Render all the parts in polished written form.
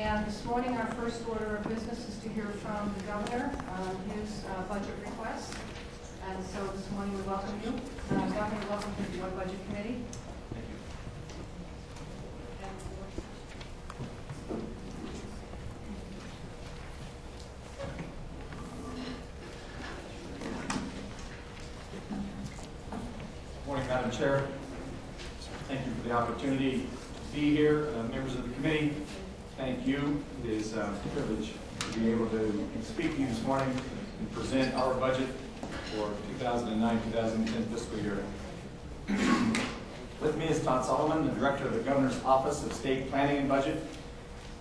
And this morning, our first order of business is to hear from the governor on his budget request. And so this morning, we welcome you. Governor, welcome to the Joint Budget Committee. Thank you. Good morning, Madam Chair. Thank you for the opportunity to be here. Members of the committee, thank you. It is a privilege to be able to speak to you this morning and present our budget for 2009-2010 fiscal year. With me is Todd Solomon, the Director of the Governor's Office of State Planning and Budget,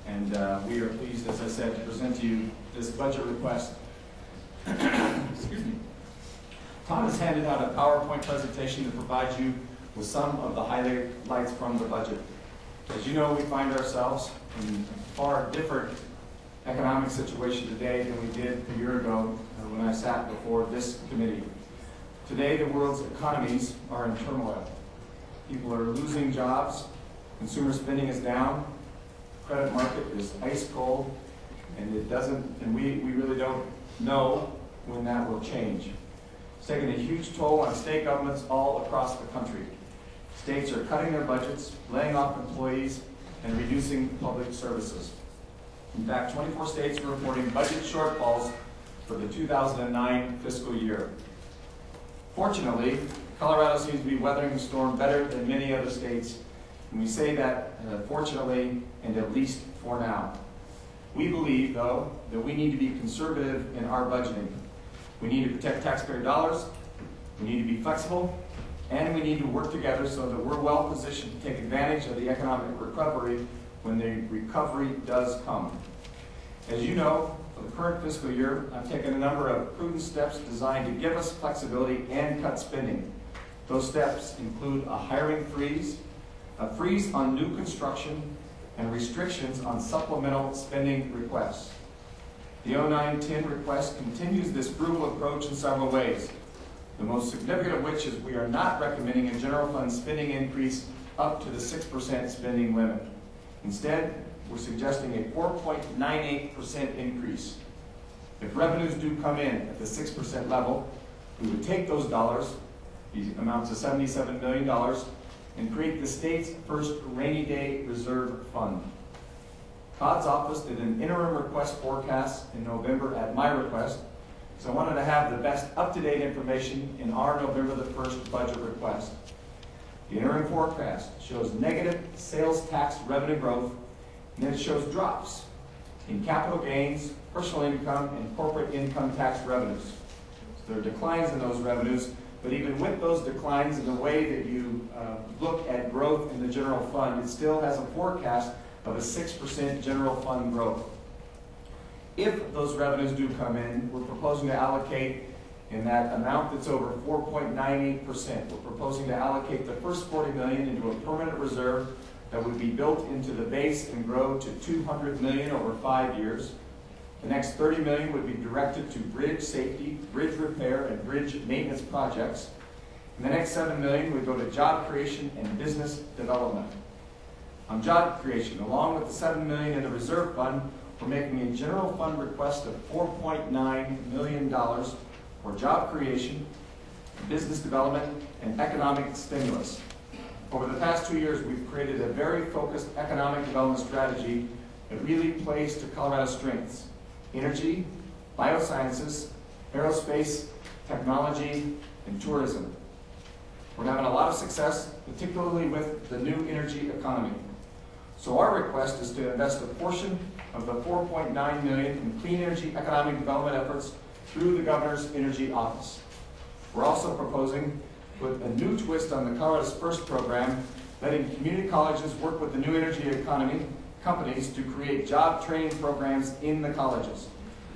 and we are pleased, as I said, to present to you this budget request. Excuse me. Todd has handed out a PowerPoint presentation to provide you with some of the highlights from the budget. As you know, we find ourselves in a far different economic situation today than we did a year ago when I sat before this committee. Today, the world's economies are in turmoil. People are losing jobs, consumer spending is down, the credit market is ice cold, and we really don't know when that will change. It's taken a huge toll on state governments all across the country. States are cutting their budgets, laying off employees, and reducing public services. In fact, 24 states are reporting budget shortfalls for the 2009 fiscal year. Fortunately, Colorado seems to be weathering the storm better than many other states, and we say that fortunately and at least for now. We believe, though, that we need to be conservative in our budgeting. We need to protect taxpayer dollars, we need to be flexible, and we need to work together so that we're well positioned to take advantage of the economic recovery when the recovery does come. As you know, for the current fiscal year, I've taken a number of prudent steps designed to give us flexibility and cut spending. Those steps include a hiring freeze, a freeze on new construction, and restrictions on supplemental spending requests. The 09-10 request continues this frugal approach in several ways. The most significant of which is we are not recommending a general fund spending increase up to the 6% spending limit. Instead, we're suggesting a 4.98% increase. If revenues do come in at the 6% level, we would take those dollars, the amount of $77 million, and create the state's first rainy day reserve fund. Todd's office did an interim request forecast in November at my request, so I wanted to have the best up-to-date information in our November the 1st budget request. The interim forecast shows negative sales tax revenue growth, and then it shows drops in capital gains, personal income, and corporate income tax revenues. So there are declines in those revenues, but even with those declines in the way that you look at growth in the general fund, it still has a forecast of a 6% general fund growth. If those revenues do come in, we're proposing to allocate in that amount that's over 4.98%. We're proposing to allocate the first $40 million into a permanent reserve that would be built into the base and grow to $200 million over 5 years. The next $30 million would be directed to bridge safety, bridge repair, and bridge maintenance projects. And the next $7 million would go to job creation and business development. On job creation, along with the $7 million in the reserve fund, we're making a general fund request of $4.9 million for job creation, business development, and economic stimulus. Over the past 2 years, we've created a very focused economic development strategy that really plays to Colorado's strengths: energy, biosciences, aerospace, technology, and tourism. We're having a lot of success, particularly with the new energy economy. So our request is to invest a portion of the $4.9 million in clean energy economic development efforts through the Governor's Energy Office. We're also proposing to put a new twist on the Colorado's First program, letting community colleges work with the new energy economy companies to create job training programs in the colleges.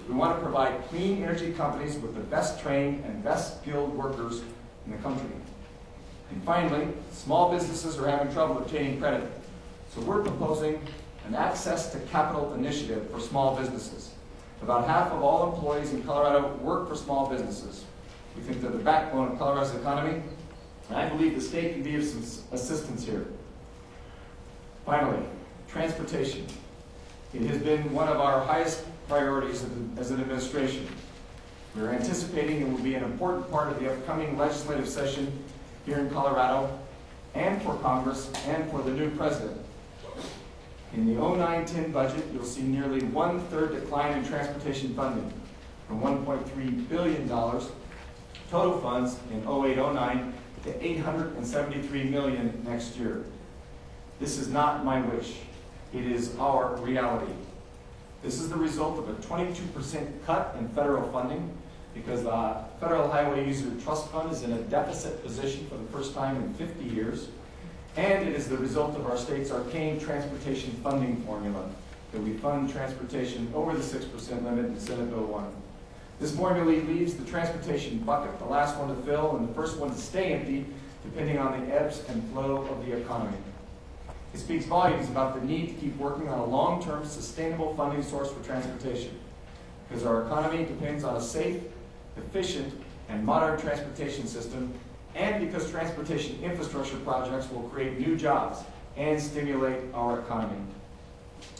We want to provide clean energy companies with the best trained and best skilled workers in the country. And finally, small businesses are having trouble obtaining credit. So we're proposing an access to capital initiative for small businesses. About half of all employees in Colorado work for small businesses. We think they're the backbone of Colorado's economy, and I believe the state can be of some assistance here. Finally, transportation. It has been one of our highest priorities as an administration. We're anticipating it will be an important part of the upcoming legislative session here in Colorado, and for Congress, and for the new president. In the 09-10 budget, you'll see nearly one-third decline in transportation funding, from $1.3 billion total funds in 08-09 to $873 million next year. This is not my wish. It is our reality. This is the result of a 22% cut in federal funding, because the Federal Highway User Trust Fund is in a deficit position for the first time in 50 years. And it is the result of our state's arcane transportation funding formula, that we fund transportation over the 6% limit in Senate Bill 1. This formula leaves the transportation bucket, the last one to fill and the first one to stay empty, depending on the ebbs and flow of the economy. It speaks volumes about the need to keep working on a long-term, sustainable funding source for transportation, because our economy depends on a safe, efficient, and modern transportation system, and because transportation infrastructure projects will create new jobs and stimulate our economy.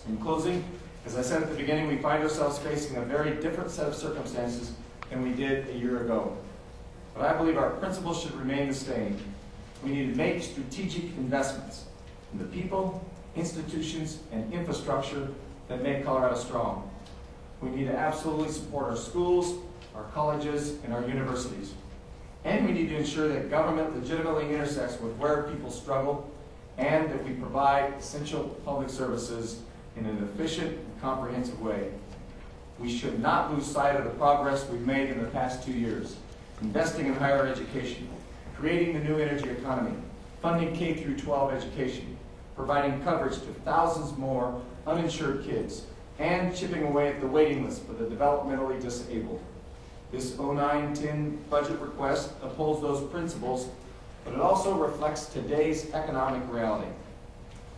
In closing, as I said at the beginning, we find ourselves facing a very different set of circumstances than we did a year ago. But I believe our principles should remain the same. We need to make strategic investments in the people, institutions, and infrastructure that make Colorado strong. We need to absolutely support our schools, our colleges, and our universities. And we need to ensure that government legitimately intersects with where people struggle, and that we provide essential public services in an efficient and comprehensive way. We should not lose sight of the progress we've made in the past 2 years, investing in higher education, creating the new energy economy, funding K-12 education, providing coverage to thousands more uninsured kids, and chipping away at the waiting list for the developmentally disabled. This 09-10 budget request upholds those principles, but it also reflects today's economic reality.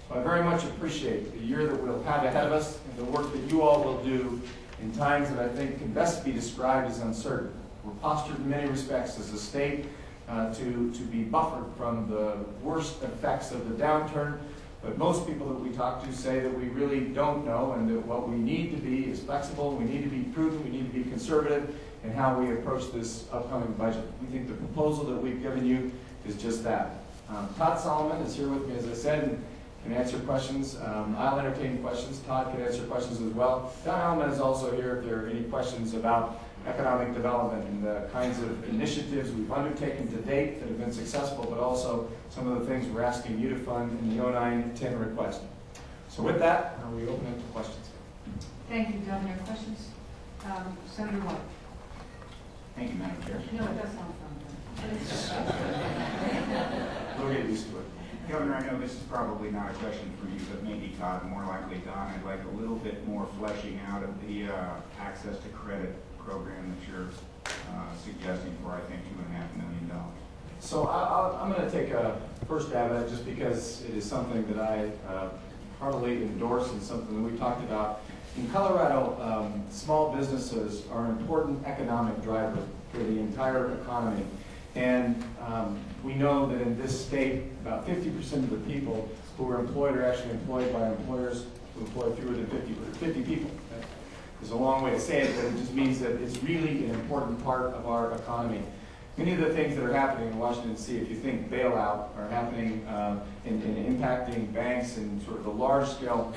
So I very much appreciate the year that we'll have ahead of us and the work that you all will do in times that I think can best be described as uncertain. We're postured in many respects as a state to be buffered from the worst effects of the downturn, but most people that we talk to say that we really don't know, and that what we need to be is flexible, we need to be prudent, we need to be conservative in how we approach this upcoming budget. We think the proposal that we've given you is just that. Todd Solomon is here with me, as I said, and can answer questions. I'll entertain questions. Todd can answer questions as well. Don Allman is also here if there are any questions about economic development and the kinds of initiatives we've undertaken to date that have been successful, but also some of the things we're asking you to fund in the 09-10 request. So with that, we open it to questions. Thank you, Governor. Questions? Senator White. Thank you, Madam Chair. No, it does sound fun. We'll get used to it. Governor, I know this is probably not a question for you, but maybe Todd, more likely Don. I'd like a little bit more fleshing out of the access to credit program that you're suggesting for, I think, $2.5 million. So I'm going to take a first stab at it, just because it is something that I heartily endorse and something that we talked about. In Colorado, small businesses are an important economic driver for the entire economy. And we know that in this state, about 50% of the people who are employed are actually employed by employers who employ fewer than 50 people. There's a long way to say it, but it just means that it's really an important part of our economy. Many of the things that are happening in Washington, D.C., if you think bailout, are happening in impacting banks and sort of the large-scale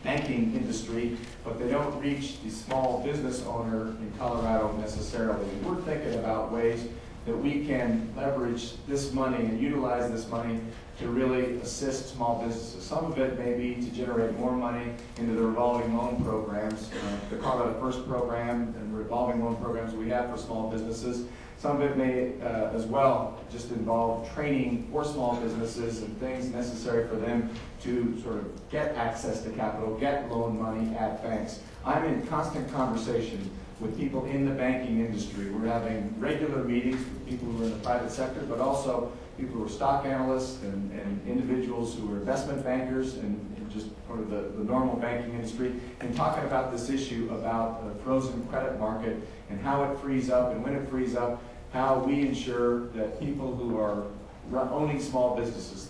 banking industry, but they don't reach the small business owner in Colorado necessarily. And we're thinking about ways that we can leverage this money and utilize this money to really assist small businesses. Some of it may be to generate more money into the revolving loan programs, the Colorado First program and revolving loan programs we have for small businesses. Some of it may as well just involve training for small businesses and things necessary for them to sort of get access to capital, get loan money at banks. I'm in constant conversation with people in the banking industry. We're having regular meetings with people who are in the private sector, but also people who are stock analysts and individuals who are investment bankers and just part of the normal banking industry, and talking about this issue about the frozen credit market and how it frees up and when it frees up, how we ensure that people who are owning small businesses,